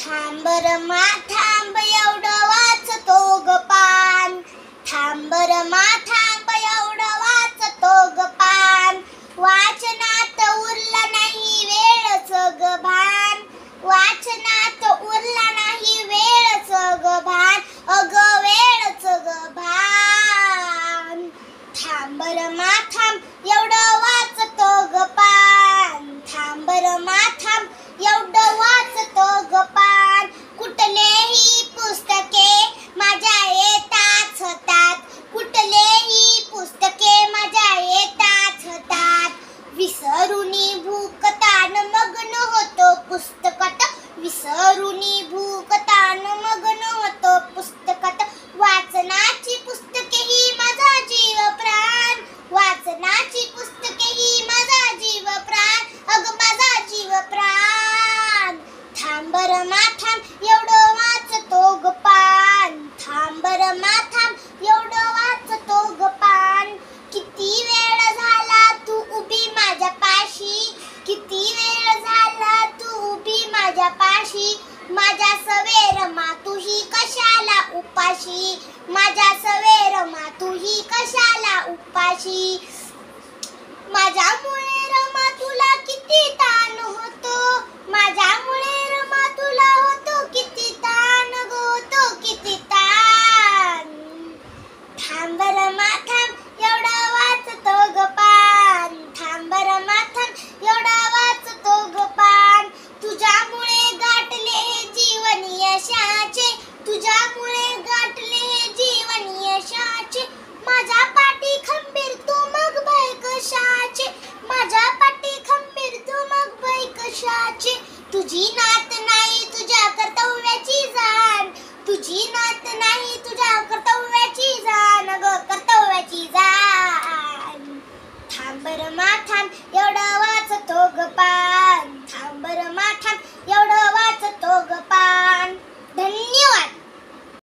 थांब रमा थांब एवढं वाचतो ग पान, थांब रमा थांब एवढं वाचतो ग पान, वाचनात उरला नाही वेळच ग भान, वाचनात उरला नाही वेळच ग भान, अग वेळच ग भान. थांब रमा थांब एवढं वाचतो ग पान, थांब रमा थांब एवढं वाचतो ग पान, कुठलेही पुस्तके माझ्या येताच हातात, कुठलेही पुस्तके माझ्या येताच हातात, विसरुनी भूक ताण मग्न होतो पुस्तकात, विसरुनी भूक ताण मग्न होतो पुस्तकात, वाचनाची पुस्तके ही माझा जीव प्राण, वाचनाची पुस्तके ही माझा जीव प्राण, अग माझा जीव प्राण. थांब रमा थांब एवढं वाचतो ग पान, थांब रमा थांब एवढं वाचतो ग पान, किती वेळ झाला तू उभी माझ्या पाशी, किती वेळ झाला तू उभी माझ्या पाशी, माझ्या सवेर मा तुही कशाला उपाशी, माझ्या सवेर मा तुही कशाला उपाशी, माझ्यामुळे रमा तुला किती ताण होतो, माझ्यामुळे रमा तुला होतो किती ताण ग होतो किती ताण. थांब रमा थांब एवढं वाचतो ग पान, थांब रमा थांब एवढं वाचतो ग पान, तुझ्यामुळे गाठले जीवन यशाचे, तुझ्यामुळे गाठले जीवन यशाचे, माझ्या पाठी खंबीर तू मग भय कशाचे, माझ्या पाठी खंबीर तू मग भय कशाचे, तुझी नात नाही तुझ्या कर्तव्याची जाण, तुझी नात नाही तुझ्या कर्तव्याची जाण ग कर्तव्याची जाण. थांब रमा थांब